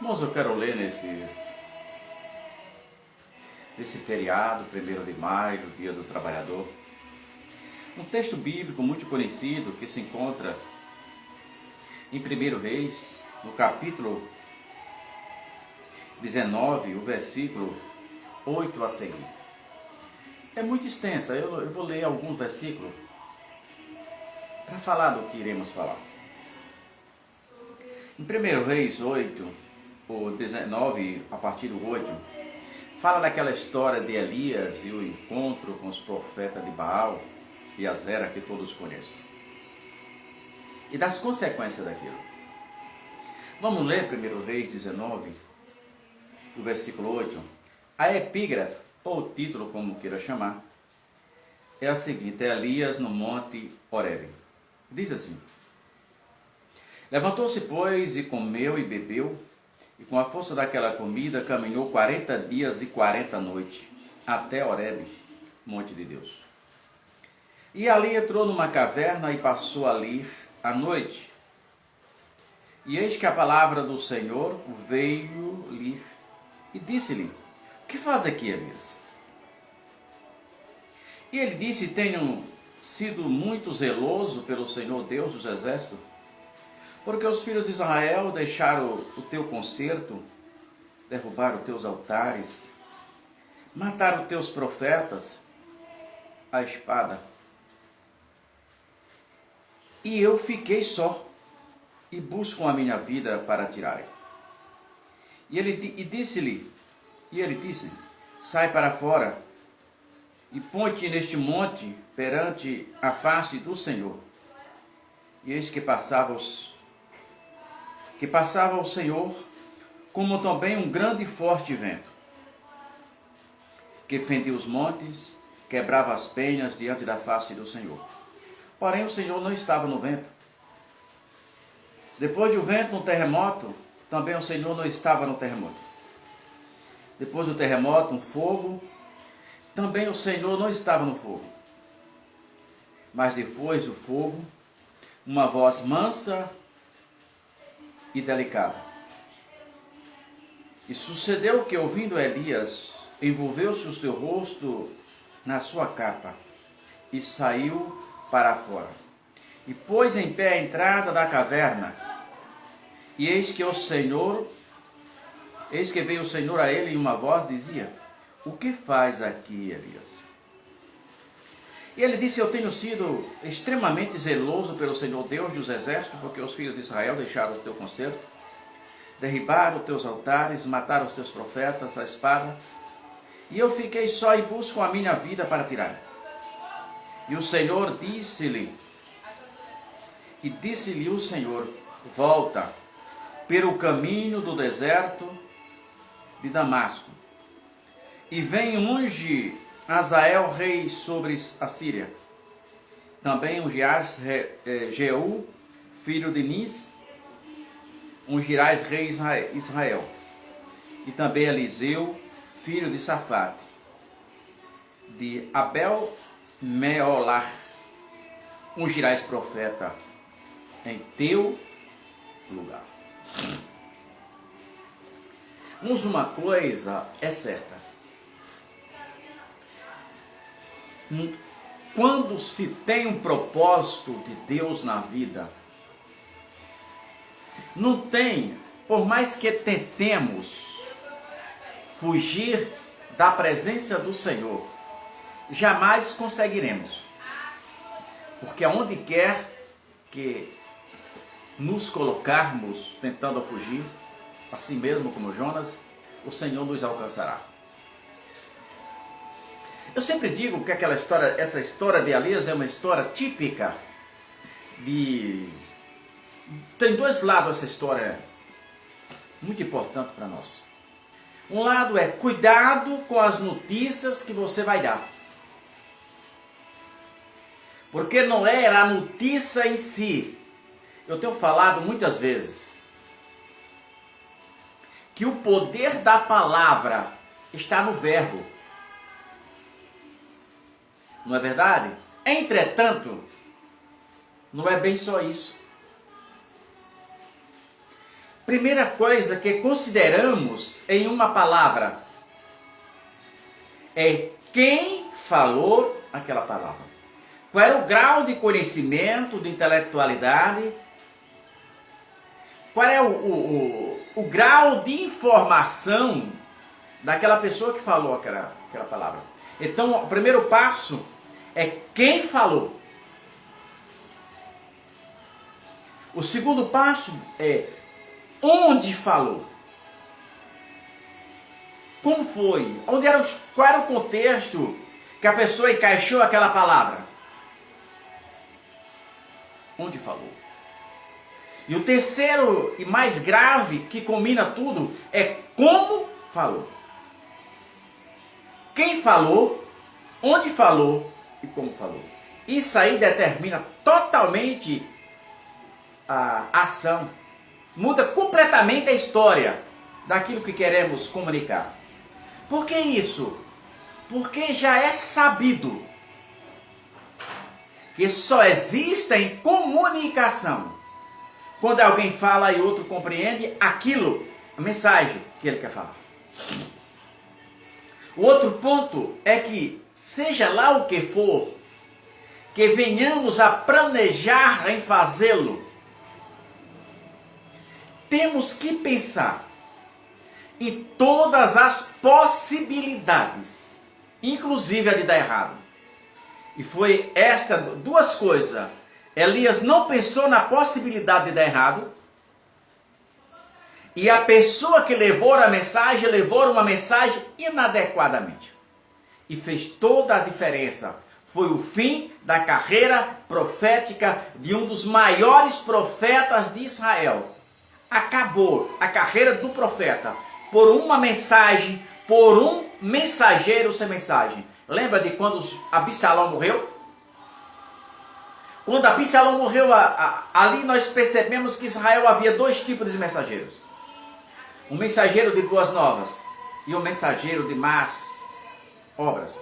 Irmãos, eu quero ler nesse feriado, 1º de maio, Dia do Trabalhador, um texto bíblico muito conhecido que se encontra em 1 Reis, no capítulo 19, o versículo 8 a seguir. É muito extensa, eu vou ler alguns versículos para falar do que iremos falar. Em 1 Reis 8, o 19, a partir do 8, fala daquela história de Elias e o encontro com os profetas de Baal e Azera, que todos conhecem, e das consequências daquilo. Vamos ler 1 Reis 19, o versículo 8. A epígrafe, ou o título, como queira chamar, é a seguinte: é Elias no monte Horebe. Diz assim: levantou-se, pois, e comeu e bebeu, e com a força daquela comida caminhou 40 dias e 40 noites, até Horebe, monte de Deus. E ali entrou numa caverna e passou ali a noite. E eis que a palavra do Senhor veio-lhe e disse-lhe: o que faz aqui, Elias? E ele disse: tenho sido muito zeloso pelo Senhor Deus dos exércitos, porque os filhos de Israel deixaram o teu concerto, derrubaram os teus altares, mataram os teus profetas à espada. E eu fiquei só, e buscam a minha vida para tirarem. E ele disse: sai para fora, e põe-te neste monte perante a face do Senhor. E eis que passava o Senhor, como também um grande e forte vento, que fendia os montes, quebrava as penhas diante da face do Senhor. Porém o Senhor não estava no vento. Depois do vento, no terremoto, também o Senhor não estava no terremoto. Depois do terremoto, um fogo, também o Senhor não estava no fogo. Mas depois do fogo, uma voz mansa e delicada. E sucedeu que, ouvindo Elias, envolveu-se o seu rosto na sua capa e saiu para fora. E pôs em pé a entrada da caverna. E eis que veio o Senhor a ele, e uma voz dizia: o que faz aqui, Elias? E ele disse: eu tenho sido extremamente zeloso pelo Senhor Deus dos exércitos, porque os filhos de Israel deixaram o teu concerto, derribaram os teus altares, mataram os teus profetas à espada, e eu fiquei só e busco a minha vida para tirar. E o Senhor disse-lhe o Senhor: volta pelo caminho do deserto de Damasco, e vem unge Azael rei sobre a Síria. Também ungirás Jeú, filho de Nis, ungirás rei Israel. E também Eliseu, filho de Safate, de Abel-Meolar, ungirás profeta em teu lugar. Mas uma coisa é certa: quando se tem um propósito de Deus na vida, não tem, por mais que tentemos fugir da presença do Senhor, jamais conseguiremos. Porque aonde quer que nos colocarmos tentando fugir, assim mesmo como Jonas, o Senhor nos alcançará. Eu sempre digo que essa história de Elias é uma história típica tem dois lados essa história, muito importante para nós. Um lado é cuidado com as notícias que você vai dar. Porque não era a notícia em si. Eu tenho falado muitas vezes que o poder da palavra está no verbo. Não é verdade? Entretanto, não é bem só isso. primeira coisa que consideramos em uma palavra é quem falou aquela palavra. Qual era o grau de conhecimento, de intelectualidade? Qual é o grau de informação daquela pessoa que falou aquela palavra? Então, o primeiro passo é quem falou. O segundo passo é onde falou. Como foi? Qual era o contexto que a pessoa encaixou aquela palavra? Onde falou? E o terceiro e mais grave, que combina tudo, é como falou. Quem falou, onde falou e como falou. Isso aí determina totalmente a ação. Muda completamente a história daquilo que queremos comunicar. Por que isso? Porque já é sabido que só existe em comunicação quando alguém fala e outro compreende aquilo, a mensagem que ele quer falar. O outro ponto é que, seja lá o que for, que venhamos a planejar em fazê-lo, temos que pensar em todas as possibilidades, inclusive a de dar errado. E foi duas coisas. Elias não pensou na possibilidade de dar errado, e a pessoa que levou a mensagem, levou uma mensagem inadequadamente. E fez toda a diferença. Foi o fim da carreira profética de um dos maiores profetas de Israel. Acabou a carreira do profeta por uma mensagem, por um mensageiro sem mensagem. Lembra de quando Absalão morreu? Quando Absalão morreu, ali nós percebemos que Israel havia dois tipos de mensageiros. Um mensageiro de boas novas e um mensageiro de más obras.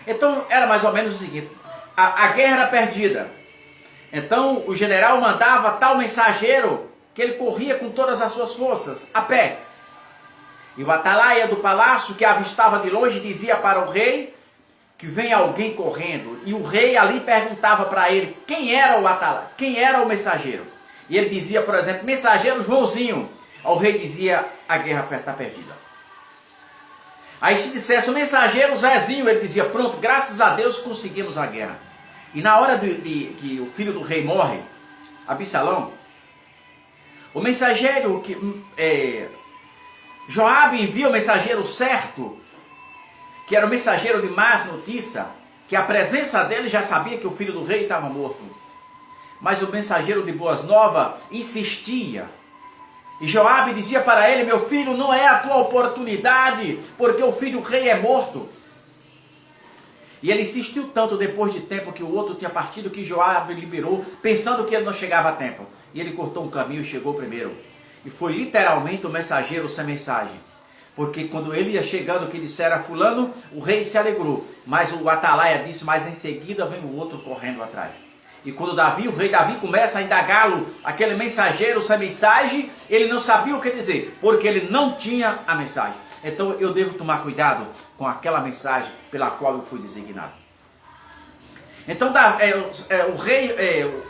Então era mais ou menos o seguinte: a guerra era perdida. Então o general mandava tal mensageiro que ele corria com todas as suas forças, a pé. E o atalaia do palácio, que avistava de longe, dizia para o rei que vem alguém correndo. E o rei ali perguntava para ele quem era o atalaia, quem era o mensageiro. E ele dizia, por exemplo, mensageiro Joãozinho. O rei dizia, a guerra está perdida. Aí se dissesse o mensageiro Zezinho, ele dizia, pronto, graças a Deus conseguimos a guerra. E na hora que o filho do rei morre, Absalão, o mensageiro Joabe envia o mensageiro certo, que era o mensageiro de más notícia, que a presença dele já sabia que o filho do rei estava morto. Mas o mensageiro de boas novas insistia. E Joabe dizia para ele, meu filho, não é a tua oportunidade, porque o filho do rei é morto. E ele insistiu tanto depois de tempo que o outro tinha partido, que Joabe liberou, pensando que ele não chegava a tempo. E ele cortou um caminho e chegou primeiro. E foi literalmente o mensageiro sem mensagem. Porque quando ele ia chegando, que dissera fulano, o rei se alegrou. Mas o atalaia disse, mas em seguida vem o outro correndo atrás. E quando o rei Davi começa a indagá-lo, aquele mensageiro sem mensagem, ele não sabia o que dizer, porque ele não tinha a mensagem. Então eu devo tomar cuidado com aquela mensagem pela qual eu fui designado. Então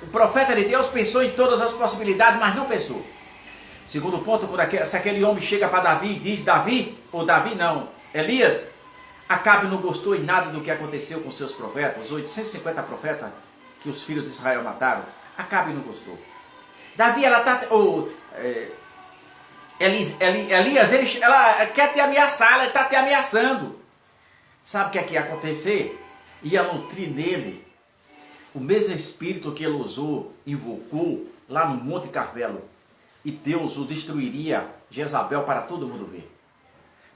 o profeta de Deus pensou em todas as possibilidades, mas não pensou. Segundo ponto, se aquele homem chega para Davi e diz, Elias, Acabe não gostou em nada do que aconteceu com seus profetas, os 850 profetas que os filhos de Israel mataram. Acabe não gostou. Davi, Elias, ela quer te ameaçar, ela está te ameaçando. Sabe o que é que ia acontecer? Ia nutrir nele o mesmo espírito que ele usou, invocou lá no Monte Carmelo. E Deus o destruiria, Jezabel, para todo mundo ver.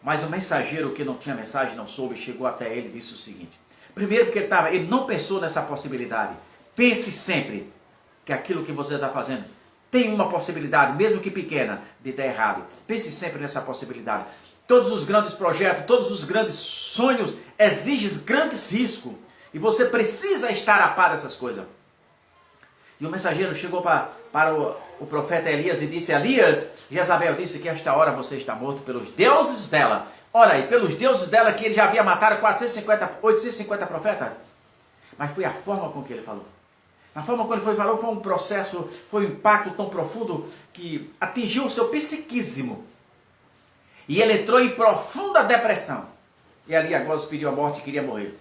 Mas o mensageiro que não tinha mensagem, não soube, chegou até ele e disse o seguinte. Primeiro porque ele não pensou nessa possibilidade. Pense sempre que aquilo que você está fazendo tem uma possibilidade, mesmo que pequena, de dar errado. Pense sempre nessa possibilidade. Todos os grandes projetos, todos os grandes sonhos exigem grandes riscos. E você precisa estar a par dessas coisas. E o mensageiro chegou para o profeta Elias e disse: Elias, Jezabel disse que esta hora você está morto pelos deuses dela. Ora aí, pelos deuses dela, que ele já havia matado 850 profetas. Mas foi a forma com que ele falou. A forma como ele falou foi um processo, foi um impacto tão profundo que atingiu o seu psiquismo. E ele entrou em profunda depressão. E ali agora pediu a morte e queria morrer.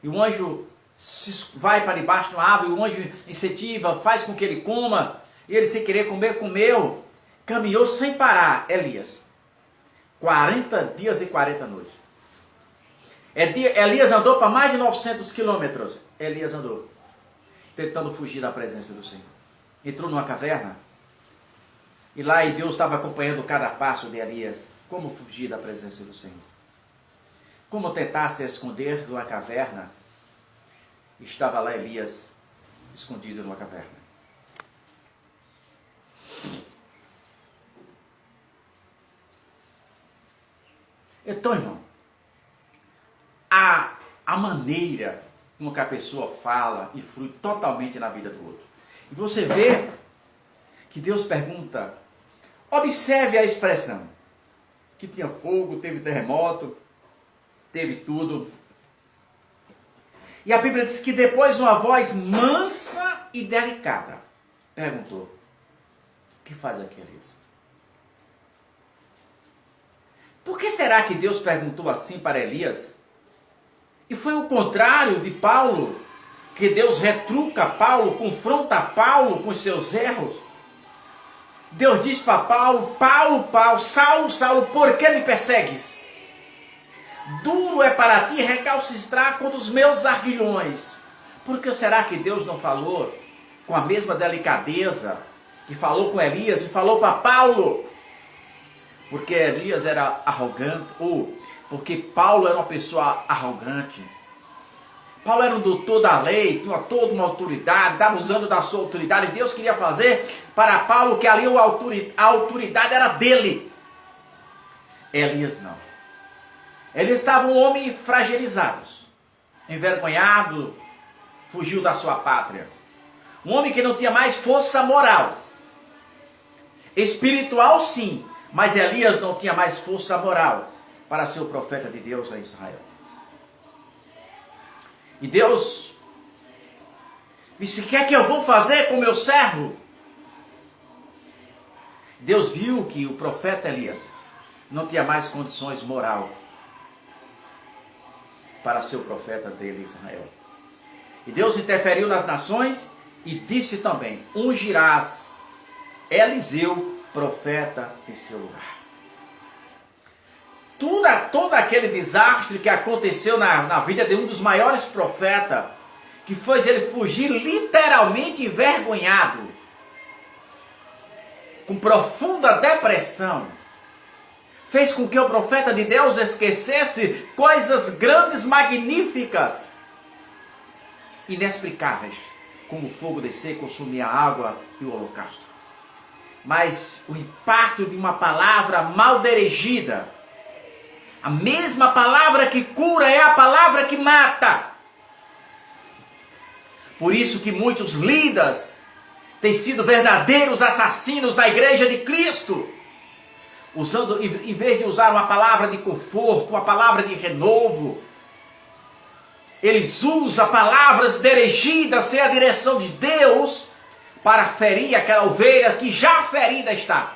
E o anjo vai para debaixo de uma árvore, o anjo incentiva, faz com que ele coma. E ele, sem querer comer, comeu. Caminhou sem parar, Elias. 40 dias e 40 noites. Elias andou para mais de 900 quilômetros. Elias andou, tentando fugir da presença do Senhor. Entrou numa caverna. E lá Deus estava acompanhando cada passo de Elias. Como fugir da presença do Senhor. Como tentar se esconder numa caverna. Estava lá Elias, escondido numa caverna. Então, irmão, a maneira como que a pessoa fala influi totalmente na vida do outro. E você vê que Deus pergunta, observe a expressão, que tinha fogo, teve terremoto, teve tudo. E a Bíblia diz que depois uma voz mansa e delicada perguntou, o que faz aqui, Elias? Por que será que Deus perguntou assim para Elias? E foi o contrário de Paulo, que Deus retruca Paulo, confronta Paulo com os seus erros. Deus diz para Paulo, Paulo, Saulo, Saulo, por que me persegues? Duro é para ti recalcitrar contra os meus aguilhões. Por que será que Deus não falou com a mesma delicadeza que falou com Elias e falou para Paulo? Porque Elias era arrogante, ou porque Paulo era uma pessoa arrogante. Paulo era um doutor da lei, tinha toda uma autoridade, estava usando da sua autoridade. E Deus queria fazer para Paulo que ali a autoridade era dele. Elias não. Elias estava um homem fragilizado, envergonhado, fugiu da sua pátria. Um homem que não tinha mais força moral. Espiritual sim, mas Elias não tinha mais força moral para ser o profeta de Deus a Israel. E Deus disse, o que é que eu vou fazer com meu servo? Deus viu que o profeta Elias não tinha mais condições moral para ser o profeta dele, Israel. E Deus interferiu nas nações e disse também, ungirás Eliseu, profeta, em seu lugar. Todo aquele desastre que aconteceu na vida de um dos maiores profetas, que foi ele fugir literalmente envergonhado, com profunda depressão, fez com que o profeta de Deus esquecesse coisas grandes, magníficas, inexplicáveis, como o fogo descer, consumir a água e o holocausto. Mas o impacto de uma palavra mal dirigida, a mesma palavra que cura é a palavra que mata. Por isso que muitos líderes têm sido verdadeiros assassinos da igreja de Cristo. Usando, em vez de usar uma palavra de conforto, uma palavra de renovo, eles usam palavras dirigidas sem a direção de Deus para ferir aquela ovelha que já ferida está.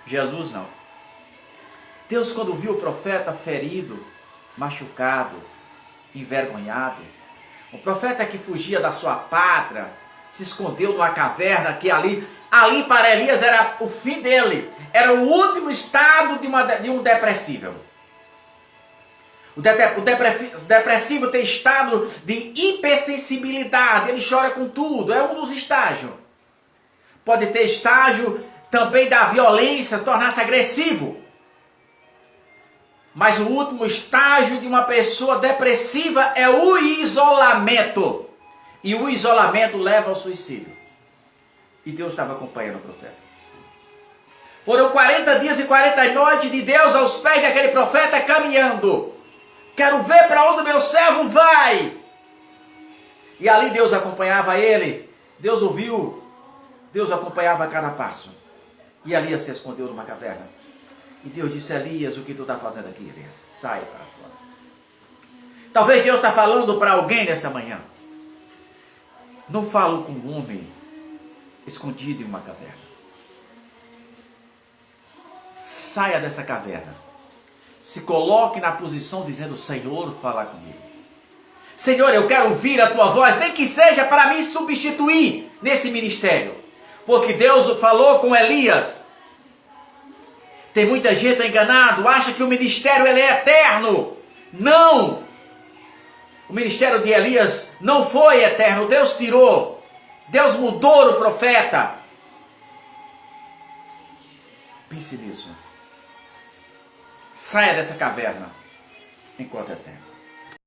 Jesus não. Deus, quando viu o profeta ferido, machucado, envergonhado, o profeta que fugia da sua pátria, se escondeu numa caverna, que ali para Elias era o fim dele, era o último estado de um depressivo. O depressivo tem estado de hipersensibilidade, ele chora com tudo, é um dos estágios. Pode ter estágio também da violência, tornar-se agressivo. Mas o último estágio de uma pessoa depressiva é o isolamento. E o isolamento leva ao suicídio. E Deus estava acompanhando o profeta. Foram 40 dias e 40 noites de Deus aos pés daquele profeta caminhando. Quero ver para onde meu servo vai. E ali Deus acompanhava ele. Deus ouviu Deus acompanhava a cada passo. E Elias se escondeu numa caverna. E Deus disse: Elias, o que tu está fazendo aqui, Elias? Sai para fora. Talvez Deus está falando para alguém nessa manhã. Não falo com um homem escondido em uma caverna. Saia dessa caverna. Se coloque na posição dizendo: Senhor, fala comigo. Senhor, eu quero ouvir a tua voz, nem que seja para me substituir nesse ministério. Porque Deus falou com Elias. Tem muita gente enganado, acha que o ministério ele é eterno. Não! O ministério de Elias não foi eterno, Deus tirou. Deus mudou o profeta. Pense nisso. Saia dessa caverna enquanto é tempo.